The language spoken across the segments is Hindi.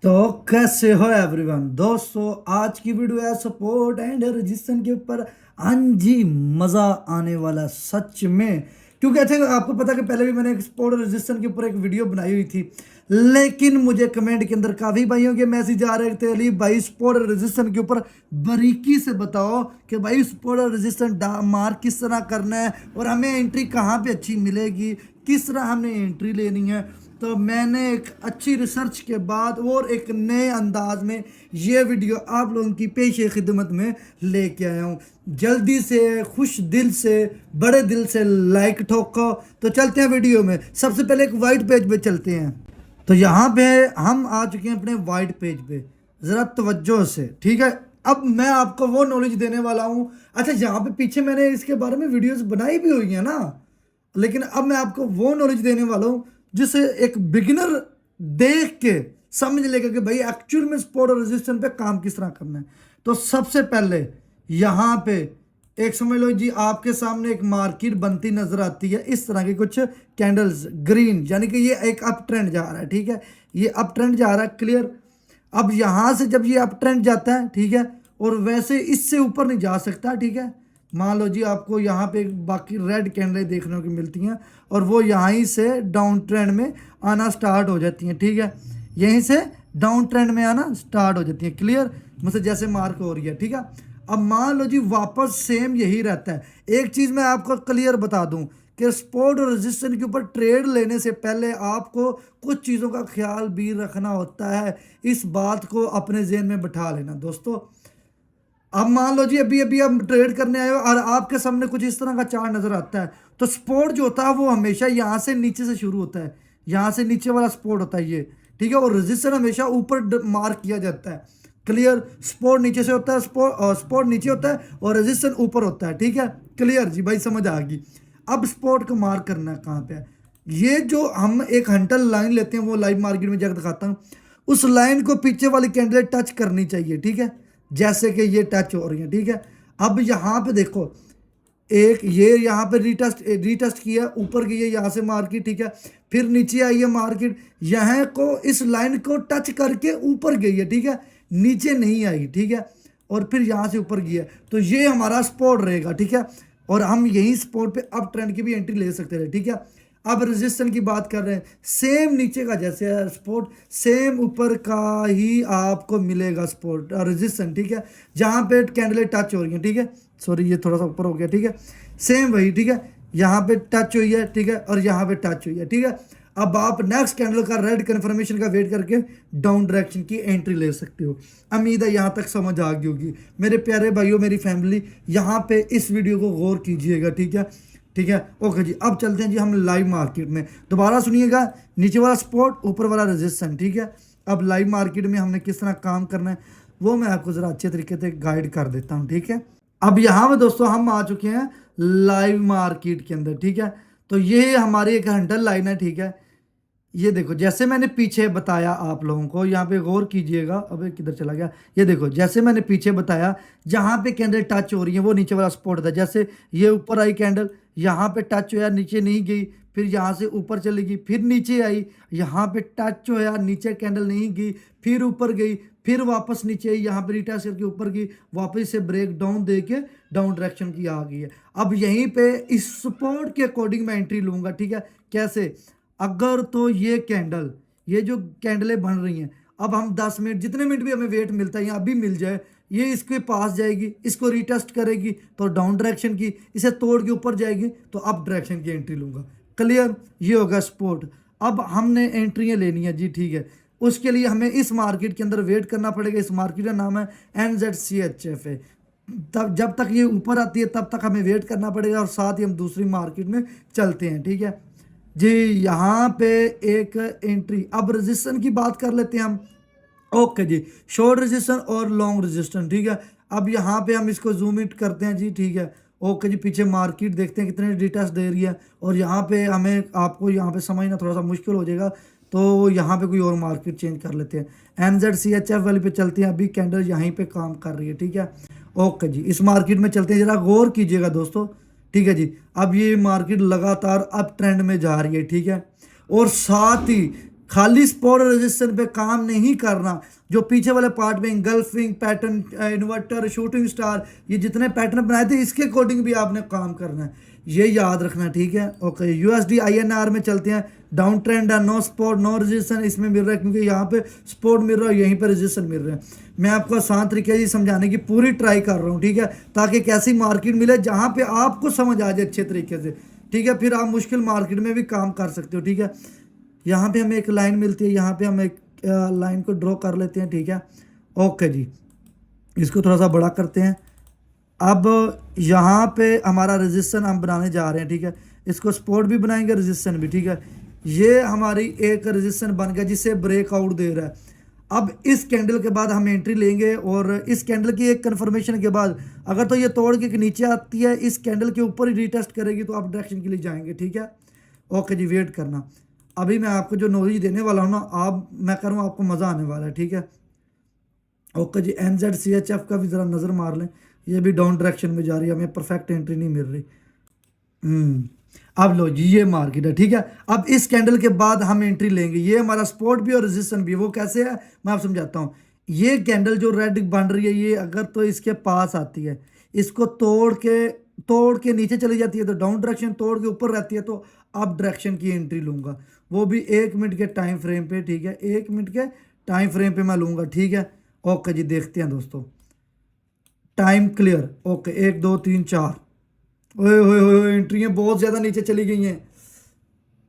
तो कैसे हो एवरीवन दोस्तों। आज की वीडियो है सपोर्ट एंड रजिस्ट्रेशन के ऊपर। हाँ जी, मज़ा आने वाला सच में। क्योंकि अच्छा आपको पता है कि पहले भी मैंने एक सपोर्ट और रजिस्ट्रेशन के ऊपर एक वीडियो बनाई हुई थी, लेकिन मुझे कमेंट के अंदर काफ़ी भाइयों के मैसेज आ रहे थे, अली भाई सपोर्ट और रजिस्ट्रेशन के ऊपर बारीकी से बताओ कि भाई सपोर्ट और रजिस्ट्रेशन मार्क किस तरह करना है और हमें एंट्री कहाँ पे अच्छी मिलेगी, किस तरह हमने एंट्री लेनी है। तो मैंने एक अच्छी रिसर्च के बाद और एक नए अंदाज में ये वीडियो आप लोगों की पेश खिदमत में लेके आया हूँ। जल्दी से खुश दिल से बड़े दिल से लाइक ठोको। तो चलते हैं वीडियो में। सबसे पहले एक वाइट पेज पे चलते हैं। तो यहाँ पे हम आ चुके हैं अपने वाइट पेज पे, ज़रा तवज्जो से, ठीक है। अब मैं आपको वो नॉलेज देने वाला हूँ। अच्छा, यहाँ पे पीछे मैंने इसके बारे में वीडियोस बनाई भी हुई है ना, लेकिन अब मैं आपको वो नॉलेज देने वाला हूँ जिसे एक बिगिनर देख के समझ लेगा कि भाई एक्चुअल में सपोर्ट और रेजिस्टेंस पे काम किस तरह करना है। तो सबसे पहले यहाँ पे एक समझ लो जी, आपके सामने एक मार्केट बनती नजर आती है, इस तरह की कुछ कैंडल्स ग्रीन, यानी कि ये एक अप ट्रेंड जा रहा है, ठीक है। ये अप ट्रेंड जा रहा है, क्लियर। अब यहाँ से जब ये अप ट्रेंड जाता है, ठीक है, और वैसे इससे ऊपर नहीं जा सकता, ठीक है। मान लो जी आपको यहाँ पे बाकी रेड कैंडलें देखने को मिलती हैं और वो यहीं से डाउन ट्रेंड में आना स्टार्ट हो जाती हैं, ठीक है। यहीं से डाउन ट्रेंड में आना स्टार्ट हो जाती हैं, क्लियर। मुझसे जैसे मार्क हो रही है, ठीक है। अब मान लो जी वापस सेम यही रहता है। एक चीज़ मैं आपको क्लियर बता दूं कि सपोर्ट और रेजिस्टेंस के ऊपर ट्रेड लेने से पहले आपको कुछ चीज़ों का ख्याल भी रखना होता है। इस बात को अपने जेहन में बिठा लेना दोस्तों। अब मान लो जी अभी अभी आप ट्रेड करने आए हो और आपके सामने कुछ इस तरह का चार्ट नजर आता है, तो सपोर्ट जो होता है वो हमेशा यहाँ से नीचे से शुरू होता है, यहाँ से नीचे वाला सपोर्ट होता है ये, ठीक है। और रेजिस्टेंस हमेशा ऊपर मार्क किया जाता है, क्लियर। सपोर्ट नीचे से होता है, सपोर्ट नीचे होता है और रेजिस्टेंस ऊपर होता है, ठीक है। क्लियर जी भाई, समझ आ गई। अब सपोर्ट को मार्क करना है कहाँ पे है। ये जो हम एक हंटल लाइन लेते हैं वो लाइव मार्केट में जाकर दिखाता हूँ, उस लाइन को पीछे वाली कैंडल टच करनी चाहिए, ठीक है। जैसे कि ये टच हो रही है, ठीक है। अब यहाँ पे देखो, एक ये यहाँ पे रीटेस्ट किया, ऊपर गई है यहाँ से मार्केट, ठीक है। फिर नीचे आई है मार्केट, यहाँ को इस लाइन को टच करके ऊपर गई है, ठीक है, नीचे नहीं आई, ठीक है। और फिर यहाँ से ऊपर गई है, तो ये हमारा सपोर्ट रहेगा, ठीक है। और हम यही सपोर्ट पे अप ट्रेंड की भी एंट्री ले सकते हैं, ठीक है। अब रेजिस्टेंस की बात कर रहे हैं, सेम नीचे का जैसे है सपोर्ट, सेम ऊपर का ही आपको मिलेगा सपोर्ट और रेजिस्टेंस, ठीक है। जहाँ पे कैंडलें टच हो रही हैं, ठीक है, सॉरी ये थोड़ा सा ऊपर हो गया, ठीक है। सेम वही, ठीक है, यहाँ पे टच हुई है, ठीक है, और यहाँ पे टच हुई है, ठीक है। अब आप नेक्स्ट कैंडल का रेड कन्फर्मेशन का वेट करके डाउन डायरेक्शन की एंट्री ले सकते हो। उम्मीद है यहाँ तक समझ आ गई होगी मेरे प्यारे भाइयों, मेरी फैमिली। यहाँ पे इस वीडियो को गौर कीजिएगा, ठीक है, ठीक है। ओके जी, अब चलते हैं जी हम लाइव मार्केट में। दोबारा सुनिएगा, नीचे वाला सपोर्ट, ऊपर वाला रेजिस्टेंस, ठीक है। अब लाइव मार्केट में हमने किस तरह काम करना है वो मैं आपको ज़रा अच्छे तरीके से गाइड कर देता हूँ, ठीक है। अब यहाँ पे दोस्तों हम आ चुके हैं लाइव मार्केट के अंदर, ठीक है। तो ये हमारी एक हंटल लाइन है, ठीक है। ये देखो, जैसे मैंने पीछे बताया आप लोगों को, यहाँ पे गौर कीजिएगा। अब किधर चला गया, ये देखो, जैसे मैंने पीछे बताया, जहाँ पे कैंडल टच हो रही है वो नीचे वाला सपोर्ट था। जैसे ये ऊपर आई कैंडल, यहाँ पे टच होया, नीचे नहीं गई, फिर यहाँ से ऊपर चली गई, फिर नीचे आई, यहाँ पे टच होया, नीचे कैंडल नहीं गई, फिर ऊपर गई, फिर वापस नीचे आई, यहाँ पे रिटेस्ट करके ऊपर गई, वापस से ब्रेक डाउन दे के डाउन डायरेक्शन की आ गई है। अब यहीं पे इस सपोर्ट के अकॉर्डिंग मैं एंट्री लूंगा, ठीक है। कैसे? अगर तो ये कैंडल, ये जो कैंडलें बन रही हैं, अब हम 10 मिनट, जितने मिनट भी हमें वेट मिलता है या अभी मिल जाए, ये इसके पास जाएगी, इसको रीटेस्ट करेगी तो डाउन डायरेक्शन की, इसे तोड़ के ऊपर जाएगी तो अप डायरेक्शन की एंट्री लूंगा, क्लियर। ये होगा सपोर्ट। अब हमने एंट्रियां लेनी है जी, ठीक है। उसके लिए हमें इस मार्केट के अंदर वेट करना पड़ेगा। इस मार्केट का नाम है NZCHF है। तब जब तक ये ऊपर आती है तब तक हमें वेट करना पड़ेगा और साथ ही हम दूसरी मार्केट में चलते हैं, ठीक है जी। यहाँ पे एक एंट्री, अब रेजिस्टेंस की बात कर लेते हैं हम। ओके जी, शॉर्ट रेजिस्टेंस और लॉन्ग रेजिस्टेंस, ठीक है। अब यहाँ पे हम इसको जूम इन करते हैं जी, ठीक है। ओके जी, पीछे मार्केट देखते हैं कितने डिटेल्स दे रही है, और यहाँ पे हमें आपको यहाँ पे समझना थोड़ा सा मुश्किल हो जाएगा, तो यहाँ पे कोई और मार्केट चेंज कर लेते हैं। NZCHF वाली पे चलते हैं। अभी कैंडल यहीं पे काम कर रही है, ठीक है। ओके जी, इस मार्केट में चलते हैं, जरा गौर कीजिएगा दोस्तों, ठीक है जी। अब ये मार्केट लगातार अप ट्रेंड में जा रही है, ठीक है। और साथ ही खाली सपोर्ट और रेजिस्टेंस पे काम नहीं करना। जो पीछे वाले पार्ट में engulfing pattern, inverter, shooting star, ये जितने पैटर्न बनाए थे इसके अकॉर्डिंग भी आपने काम करना है, ये याद रखना, ठीक है। ओके, यूएसडी आईएनआर में चलते हैं। डाउन ट्रेंड है, नो सपोर्ट नो रेजिस्टेंस इसमें मिल रहा है, क्योंकि यहाँ पे सपोर्ट मिल रहा है, यहीं पे रेजिस्टेंस मिल रहा है। मैं आपको आसान तरीके से समझाने की पूरी ट्राई कर रहा हूँ, ठीक है, ताकि एक ऐसी मार्केट मिले जहाँ पे आपको समझ आ जाए अच्छे तरीके से, ठीक है। फिर आप मुश्किल मार्केट में भी काम कर सकते हो, ठीक है। यहाँ पे हमें एक लाइन मिलती है, यहाँ पे हम एक लाइन को ड्रॉ कर लेते हैं, ठीक है। ओके जी, इसको थोड़ा सा बड़ा करते हैं। अब यहाँ पे हमारा रेजिस्टेंस हम बनाने जा रहे हैं, ठीक है। इसको सपोर्ट भी बनाएंगे, रेजिस्टेंस भी, ठीक है। ये हमारी एक रेजिस्टेंस बन गया जिससे ब्रेकआउट दे रहा है। अब इस कैंडल के बाद हम एंट्री लेंगे, और इस कैंडल की एक कन्फर्मेशन के बाद अगर तो ये तोड़ के नीचे आती है, इस कैंडल के ऊपर ही रीटेस्ट करेगी, तो आप डायरेक्शन के लिए जाएंगे, ठीक है। ओके जी, वेट करना। अभी मैं आपको जो नॉलेज देने वाला हूँ ना, आप मैं करूँ आपको मज़ा आने वाला है, ठीक है। ओके जी, NZCHF का भी ज़रा नज़र मार लें, ये भी डाउन डायरेक्शन में जा रही है, हमें परफेक्ट एंट्री नहीं मिल रही। अब लो जी, ये मार्केट है, ठीक है। अब इस कैंडल के बाद हम एंट्री लेंगे, ये हमारा सपोर्ट भी और रेजिस्टेंस भी। वो कैसे है मैं आप समझाता हूँ। ये कैंडल जो रेड बन रही है, ये अगर तो इसके पास आती है, इसको तोड़ के नीचे चली जाती है तो डाउन डायरेक्शन, तोड़ के ऊपर रहती है तो अप डायरेक्शन की एंट्री लूँगा, वो भी 1 मिनट के टाइम फ्रेम पे, ठीक है। 1 मिनट के टाइम फ्रेम पे मैं लूँगा, ठीक है। ओके जी, देखते हैं दोस्तों, टाइम क्लियर। ओके, 1 2 3 4, ओए ओए ओए, एंट्रियाँ बहुत ज़्यादा नीचे चली गई हैं,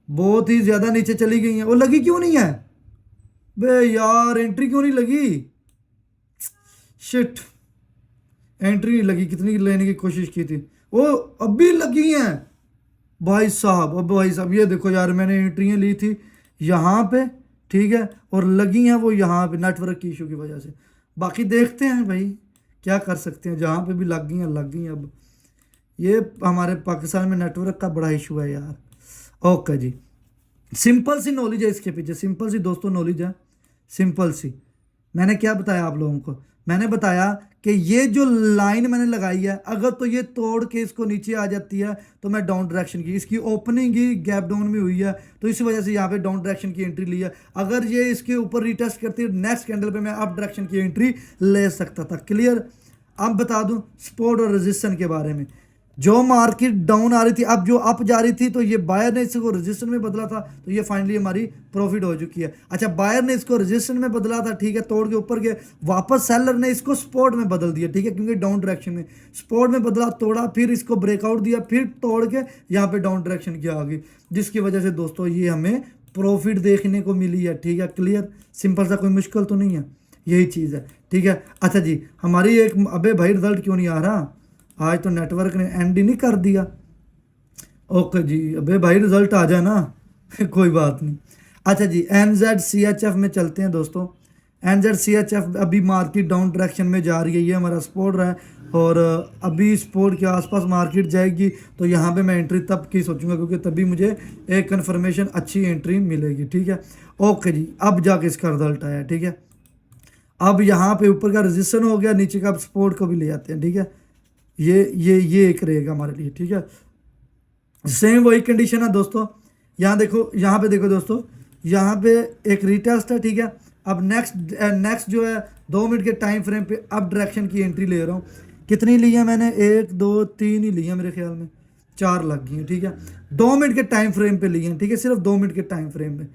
बहुत ही ज़्यादा नीचे चली गई हैं। वो लगी क्यों नहीं है बे यार, एंट्री क्यों नहीं लगी, शिट, एंट्री नहीं लगी, कितनी लेने की कोशिश की थी, वो अभी लगी हैं भाई साहब। अब भाई साहब ये देखो यार, मैंने एंट्रियाँ ली थी यहाँ पे, ठीक है, और लगी हैं वो यहाँ पे नेटवर्क की इशू की वजह से। बाकी देखते हैं भाई, क्या कर सकते हैं, जहाँ पे भी लग गई हैं लग गई हैं। अब ये हमारे पाकिस्तान में नेटवर्क का बड़ा इशू है यार। ओके जी, सिंपल सी नॉलेज है इसके पीछे, सिंपल सी दोस्तों नॉलेज है, सिंपल सी। मैंने क्या बताया आप लोगों को, मैंने बताया कि ये जो लाइन मैंने लगाई है, अगर तो ये तोड़ के इसको नीचे आ जाती है तो मैं डाउन डायरेक्शन की, इसकी ओपनिंग ही गैप डाउन में हुई है तो इसी वजह से यहाँ पे डाउन डायरेक्शन की एंट्री ली है। अगर ये इसके ऊपर रिटेस्ट करती है, नेक्स्ट कैंडल पे मैं अप डायरेक्शन की एंट्री ले सकता था। क्लियर। अब बता दूं सपोर्ट और रेजिस्टेंस के बारे में। जो मार्केट डाउन आ रही थी, अब जो अप जा रही थी, तो ये बायर ने इसको रेजिस्टेंस में बदला था, तो ये फाइनली हमारी प्रॉफिट हो चुकी है। अच्छा, बायर ने इसको रेजिस्टेंस में बदला था, ठीक है, तोड़ के ऊपर गए, वापस सेलर ने इसको सपोर्ट में बदल दिया, ठीक है, क्योंकि डाउन डायरेक्शन में सपोर्ट में बदला, तोड़ा, फिर इसको ब्रेकआउट दिया, फिर तोड़ के यहाँ पे डाउन डायरेक्शन की आ गई, जिसकी वजह से दोस्तों ये हमें प्रॉफिट देखने को मिली है, ठीक है। क्लियर, सिंपल सा, कोई मुश्किल तो नहीं है, यही चीज़ है, ठीक है। अच्छा जी, हमारी एक, अबे भाई रिजल्ट क्यों नहीं आ रहा, आज तो नेटवर्क ने एंड ही नहीं कर दिया। ओके जी, अबे भाई रिजल्ट आ जाए ना कोई बात नहीं। अच्छा जी, NZCHF में चलते हैं दोस्तों। NZCHF अभी मार्केट डाउन डायरेक्शन में जा रही है, ये हमारा सपोर्ट रहा है, और अभी सपोर्ट के आसपास मार्केट जाएगी तो यहाँ पे मैं एंट्री तब की सोचूंगा, क्योंकि तभी मुझे एक कन्फर्मेशन अच्छी एंट्री मिलेगी, ठीक है। ओके जी, अब जाके इसका रिजल्ट आया, ठीक है। अब यहाँ पे ऊपर का रेजिस्टेंस हो गया, नीचे का सपोर्ट को भी ले जाते हैं, ठीक है। ये एक रहेगा हमारे लिए, ठीक है। सेम वही कंडीशन है दोस्तों, यहाँ देखो, यहाँ पे देखो दोस्तों, यहाँ पे एक रिटेस्ट है, ठीक है। अब नेक्स्ट जो है 2 मिनट के टाइम फ्रेम पे अप डायरेक्शन की एंट्री ले रहा हूँ। कितनी ली है मैंने, 1 2 3 ही ली है मेरे ख्याल में, 4 लग गई हैं, ठीक है। 2 मिनट के टाइम फ्रेम पे ली हैं, ठीक है, सिर्फ 2 मिनट के टाइम फ्रेम पे,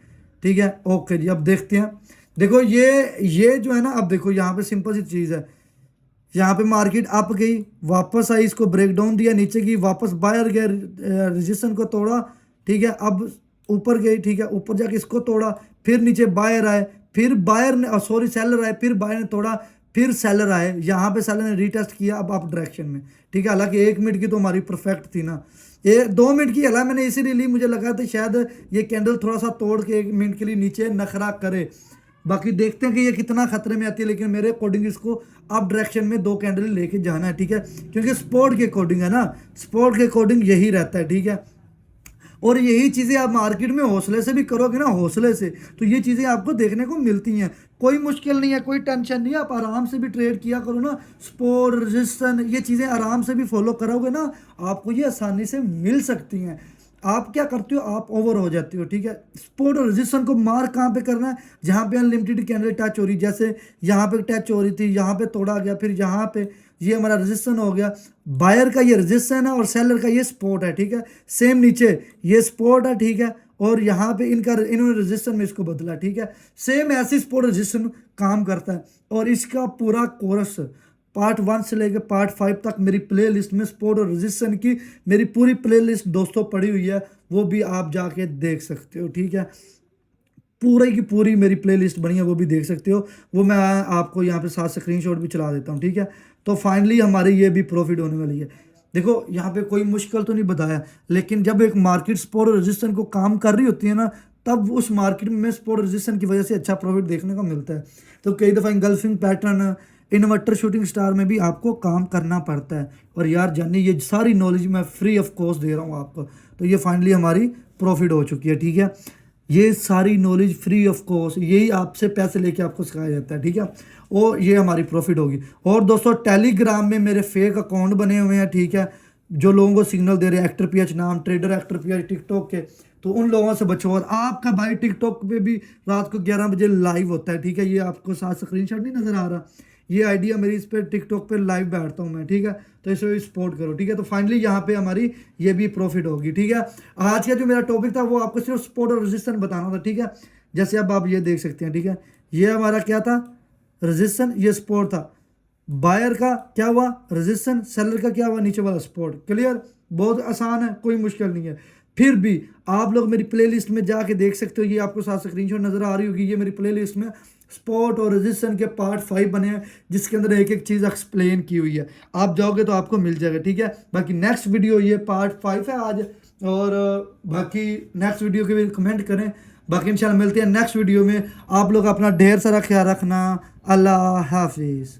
ठीक है। ओके जी, अब देखते हैं, देखो ये जो है ना, अब देखो यहाँ पे सिंपल सी चीज़ है, यहाँ पे मार्केट अप गई, वापस आई, इसको ब्रेक डाउन दिया, नीचे गई, वापस बायर गया, रेजिस्टेंस को तोड़ा, ठीक है। अब ऊपर गई, ठीक है, ऊपर जाके इसको तोड़ा, फिर नीचे बायर आए, फिर बायर ने सॉरी सेलर आए, फिर बायर ने तोड़ा, फिर सेलर आए, यहाँ पे सेलर ने रीटेस्ट किया अब अप डायरेक्शन में, ठीक है। हालांकि 1 मिनट की तो हमारी परफेक्ट थी ना, ये 2 मिनट की हालांकि मैंने इसीलिए ली, मुझे लगा था शायद ये कैंडल थोड़ा सा तोड़ के 1 मिनट के लिए नीचे नखरा करे। बाकी देखते हैं कि ये कितना खतरे में आती है, लेकिन मेरे अकॉर्डिंग इसको अप डायरेक्शन में 2 कैंडल लेके जाना है, ठीक है, क्योंकि स्पोर्ट के अकॉर्डिंग है ना, स्पोर्ट के अकॉर्डिंग यही रहता है, ठीक है। और यही चीज़ें आप मार्केट में हौसले से भी करोगे ना, हौसले से, तो ये चीज़ें आपको देखने को मिलती हैं, कोई मुश्किल नहीं है, कोई टेंशन नहीं है, आप आराम से भी ट्रेड किया करो ना, सपोर्ट रेजिस्टेंस ये चीज़ें आराम से भी फॉलो करोगे ना, आपको ये आसानी से मिल सकती हैं। आप क्या करते हो, आप ओवर हो जाते हो, ठीक है। सपोर्ट और रेजिस्टेंस को मार्क कहाँ पे करना है, जहाँ पे अनलिमिटेड कैंडल टच हो रही, जैसे यहाँ पे टच हो रही थी, यहाँ पे तोड़ा गया, फिर यहाँ पे ये हमारा रेजिस्टेंस हो गया। बायर का ये रेजिस्टेंस है और सेलर का ये सपोर्ट है, ठीक है। सेम नीचे ये सपोर्ट है, ठीक है, और यहाँ पे इन्होंने रेजिस्टेंस में इसको बदला, ठीक है। सेम ऐसी सपोर्ट रेजिस्टेंस काम करता है। और इसका पूरा कोर्स पार्ट 1 से लेकर पार्ट 5 तक मेरी प्ले लिस्ट में सपोर्ट और रेजिस्टेंस की मेरी पूरी प्ले लिस्ट दोस्तों पड़ी हुई है, वो भी आप जाके देख सकते हो, ठीक है। पूरी की पूरी मेरी प्लेलिस्ट बनी है, वो भी देख सकते हो। वो मैं आपको यहाँ पे साथ स्क्रीनशॉट भी चला देता हूँ, ठीक है। तो फाइनली हमारी ये भी प्रॉफिट होने वाली है। देखो यहाँ पे कोई मुश्किल तो नहीं बताया, लेकिन जब एक मार्केट सपोर्ट और रेजिस्टेंस को काम कर रही होती है ना, तब उस मार्केट में सपोर्ट और रेजिस्टेंस की वजह से अच्छा प्रॉफिट देखने को मिलता है। तो कई दफ़ा engulfing pattern, inverter shooting star में भी आपको काम करना पड़ता है। और यार जानी ये सारी नॉलेज मैं फ्री ऑफ कॉस्ट दे रहा हूँ आपको। तो ये फाइनली हमारी प्रॉफिट हो चुकी है, ठीक है। ये सारी नॉलेज फ्री ऑफ कॉस्ट, यही आपसे पैसे लेके आपको सिखाया जाता है, ठीक है। और ये हमारी प्रॉफिट होगी। और दोस्तों टेलीग्राम में मेरे फेक अकाउंट बने हुए हैं, ठीक है, जो लोगों को सिग्नल दे रहे हैं, एक्टर पीएच नाम, ट्रेडर एक्टर पीएच टिकटॉक के। तो उन लोगों से बचो। और आपका भाई टिकटॉक पे भी रात को 11 बजे लाइव होता है, ठीक है। ये आपको साथ स्क्रीनशॉट नहीं नजर आ रहा, ये आइडिया मेरी, इस पर टिकटॉक पे लाइव बैठता हूँ मैं, ठीक है। तो इसे भी सपोर्ट करो, ठीक है। तो फाइनली यहाँ पे हमारी ये भी प्रॉफिट होगी, ठीक है। आज का जो मेरा टॉपिक था वो आपको सिर्फ सपोर्ट और रेजिस्टेंस बताना था, ठीक है। जैसे अब आप ये देख सकते हैं, ठीक है, ये हमारा क्या था, रेजिस्टेंस, ये सपोर्ट था। बायर का क्या हुआ, रेजिस्टेंस, सेलर का क्या हुआ, नीचे वाला सपोर्ट। क्लियर, बहुत आसान है, कोई मुश्किल नहीं है। फिर भी आप लोग मेरी प्लेलिस्ट में जाके देख सकते हो, ये आपको साथ स्क्रीनशॉट नजर आ रही होगी, ये मेरी प्लेलिस्ट में सपोर्ट और रेजिस्टेंस के पार्ट 5 बने हैं, जिसके अंदर एक एक चीज़ एक्सप्लेन की हुई है। आप जाओगे तो आपको मिल जाएगा, ठीक है। बाकी नेक्स्ट वीडियो, ये पार्ट 5 है आज, और बाकी नेक्स्ट वीडियो के भी कमेंट करें। बाकी इंशाल्लाह मिलते हैं नेक्स्ट वीडियो में। आप लोग अपना ढेर सारा ख्याल रखना। अल्लाह हाफिज़।